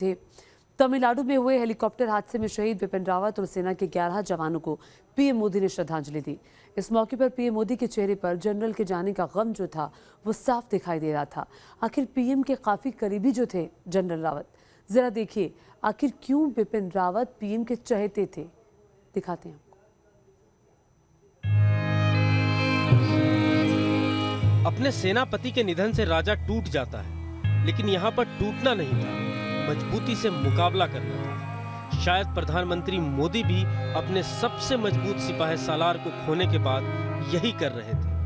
थे। तमिलनाडु में हुए हेलीकॉप्टर हादसे में शहीद विपिन रावत और सेना के 11 जवानों को पीएम मोदी ने श्रद्धांजलि दी। इस मौके पर पीएम मोदी के चेहरे पर जनरल के जाने का गम जो था वो साफ दिखाई दे रहा था। आखिर पीएम के काफी करीबी जो थे जनरल रावत, जरा देखिए आखिर क्यों विपिन रावत पीएम के चहेते थे, दिखाते हैं। अपने सेनापति के निधन से राजा टूट जाता है, लेकिन यहाँ पर टूटना नहीं था, मजबूती से मुकाबला करना था। शायद प्रधानमंत्री मोदी भी अपने सबसे मजबूत सिपाही सालार को खोने के बाद यही कर रहे थे।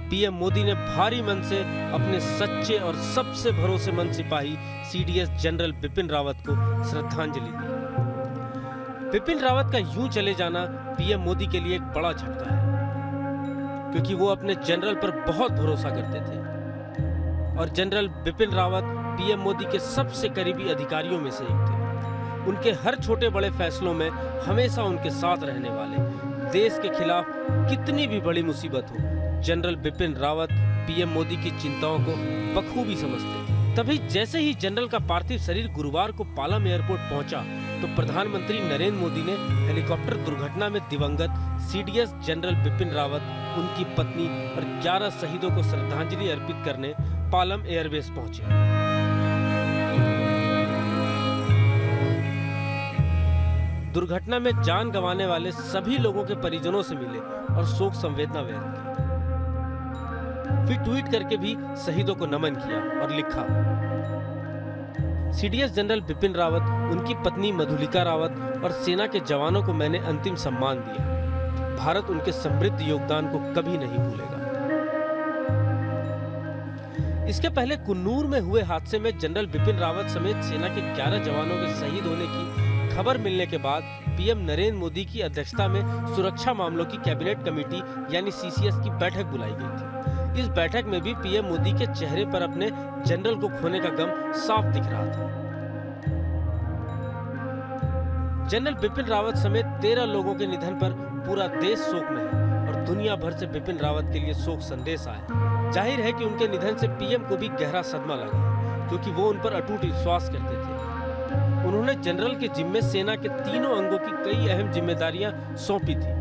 पीएम मोदी ने भारी मन से अपने सच्चे और सबसे भरोसेमंद सिपाही सीडीएस जनरल बिपिन रावत को श्रद्धांजलि दी। बिपिन रावत का यूं चले जाना पीएम मोदी के लिए एक बड़ा झटका है, क्योंकि वो अपने जनरल पर बहुत भरोसा करते थे और जनरल बिपिन रावत पीएम मोदी के सबसे करीबी अधिकारियों में से एक थे। उनके हर छोटे बड़े फैसलों में हमेशा उनके साथ रहने वाले, देश के खिलाफ कितनी भी बड़ी मुसीबत हो, जनरल बिपिन रावत पीएम मोदी की चिंताओं को बखूबी समझते थे। तभी जैसे ही जनरल का पार्थिव शरीर गुरुवार को पालम एयरपोर्ट पहुंचा, तो प्रधानमंत्री नरेंद्र मोदी ने हेलीकॉप्टर दुर्घटना में दिवंगत सीडीएस जनरल बिपिन रावत, उनकी पत्नी और 11 शहीदों को श्रद्धांजलि अर्पित करने पालम एयरबेस पहुंचे। दुर्घटना में जान गंवाने वाले सभी लोगों के परिजनों से मिले और शोक संवेदना व्यक्त की। फिर ट्वीट करके भी शहीदों को नमन किया और लिखा, सीडीएस जनरल बिपिन रावत, उनकी पत्नी मधुलिका रावत और सेना के जवानों को मैंने अंतिम सम्मान दिया। भारत उनके समृद्ध योगदान को कभी नहीं भूलेगा। इसके पहले कुन्नूर में हुए हादसे में जनरल बिपिन रावत समेत सेना के 11 जवानों के शहीद होने की खबर मिलने के बाद पीएम नरेंद्र मोदी की अध्यक्षता में सुरक्षा मामलों की कैबिनेट कमेटी यानी सीसीएस की बैठक बुलाई गई थी। इस बैठक में भी पीएम मोदी के चेहरे पर अपने जनरल को खोने का गम साफ दिख रहा था। जनरल बिपिन रावत समेत 13 लोगों के निधन पर पूरा देश शोक में है और दुनिया भर से बिपिन रावत के लिए शोक संदेश आए। जाहिर है कि उनके निधन से पीएम को भी गहरा सदमा लगा, क्योंकि वो उन पर अटूट विश्वास करते थे। उन्होंने जनरल के जिम्मे सेना के तीनों अंगों की कई अहम जिम्मेदारियां सौंपी थी,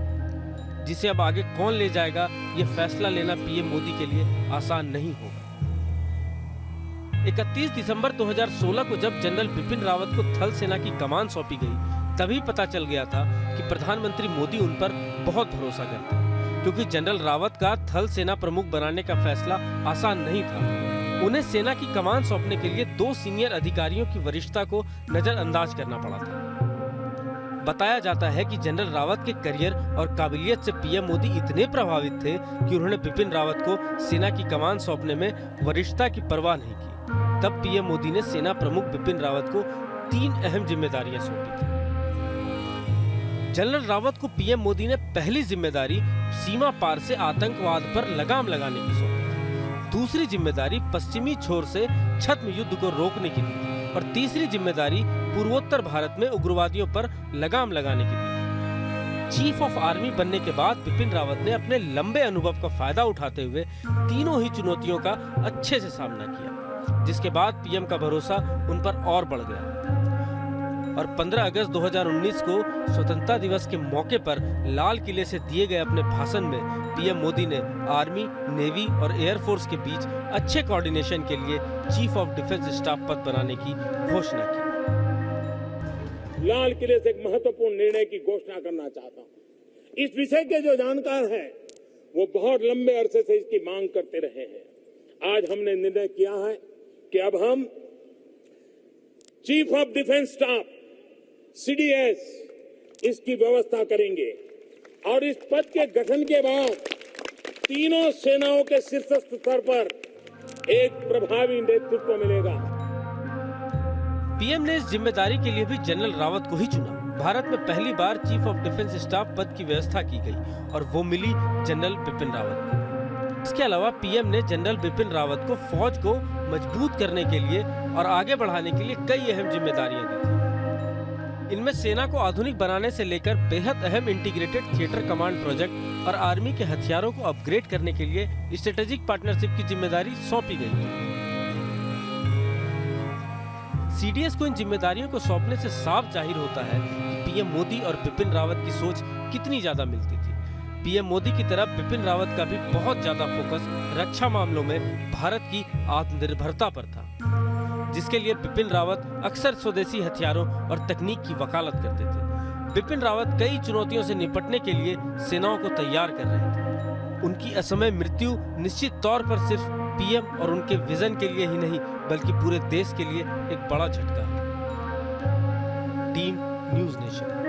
जिसे अब आगे कौन ले जाएगा ये फैसला लेना पीएम मोदी के लिए आसान नहीं होगा। 31 दिसंबर 2016 को जब जनरल बिपिन रावत को थल सेना की कमान सौंपी गई, तभी पता चल गया था कि प्रधानमंत्री मोदी उन पर बहुत भरोसा करते हैं, क्योंकि जनरल रावत का थल सेना प्रमुख बनाने का फैसला आसान नहीं था। उन्हें सेना की कमान सौंपने के लिए 2 सीनियर अधिकारियों की वरिष्ठता को नजरअंदाज करना पड़ा था। बताया जाता है कि जनरल रावत के करियर और काबिलियत से पीएम मोदी इतने प्रभावित थे कि उन्होंने बिपिन रावत को सेना की कमान सौंपने में वरिष्ठता की परवाह नहीं की। तब पीएम मोदी ने सेना प्रमुख बिपिन रावत को 3 अहम जिम्मेदारियां सौंपी थी। जनरल रावत को पीएम मोदी ने पहली जिम्मेदारी सीमा पार से आतंकवाद पर लगाम लगाने की सौंपी। दूसरी जिम्मेदारी पश्चिमी छोर से छद्म युद्ध को रोकने की थी और तीसरी जिम्मेदारी पूर्वोत्तर भारत में उग्रवादियों पर लगाम लगाने की थी। चीफ ऑफ आर्मी बनने के बाद बिपिन रावत ने अपने लंबे अनुभव का फायदा उठाते हुए तीनों ही चुनौतियों का अच्छे से सामना किया, जिसके बाद पीएम का भरोसा उन पर और बढ़ गया और 15 अगस्त 2019 को स्वतंत्रता दिवस के मौके पर लाल किले से दिए गए अपने भाषण में पीएम मोदी ने आर्मी, नेवी और एयरफोर्स के बीच अच्छे कोऑर्डिनेशन के लिए चीफ ऑफ डिफेंस स्टाफ पद बनाने की घोषणा की। लाल किले से एक महत्वपूर्ण निर्णय की घोषणा करना चाहता हूं। इस विषय के जो जानकार हैं वो बहुत लंबे अरसे से इसकी मांग करते रहे हैं। आज हमने निर्णय किया है कि अब हम chief of defence staff CDS इसकी व्यवस्था करेंगे और इस पद के गठन के बाद तीनों सेनाओं के शीर्षस्थ स्तर पर एक प्रभावी नेतृत्व मिलेगा। पीएम ने इस जिम्मेदारी के लिए भी जनरल रावत को ही चुना। भारत में पहली बार चीफ ऑफ डिफेंस स्टाफ पद की व्यवस्था की गई और वो मिली जनरल बिपिन रावत को। इसके अलावा पीएम ने जनरल बिपिन रावत को फौज को मजबूत करने के लिए और आगे बढ़ाने के लिए कई अहम जिम्मेदारियां दी थी। इनमें सेना को आधुनिक बनाने से लेकर बेहद अहम इंटीग्रेटेड थिएटर कमांड प्रोजेक्ट और आर्मी के हथियारों को अपग्रेड करने के लिए स्ट्रेटेजिक पार्टनरशिप की जिम्मेदारी सौंपी गई थी। सीडीएस को इन जिम्मेदारियों को सौंपने से साफ जाहिर होता है कि पीएम मोदी और बिपिन रावत की सोच कितनी ज्यादा मिलती थी। पीएम मोदी की तरह बिपिन रावत का भी बहुत ज्यादा फोकस रक्षा मामलों में भारत की आत्मनिर्भरता पर था, जिसके लिए बिपिन रावत अक्सर स्वदेशी हथियारों और तकनीक की वकालत करते थे। बिपिन रावत कई चुनौतियों से निपटने के लिए सेनाओं को तैयार कर रहे थे। उनकी असमय मृत्यु निश्चित तौर पर सिर्फ पीएम और उनके विजन के लिए ही नहीं बल्कि पूरे देश के लिए एक बड़ा झटका है। Team news nation.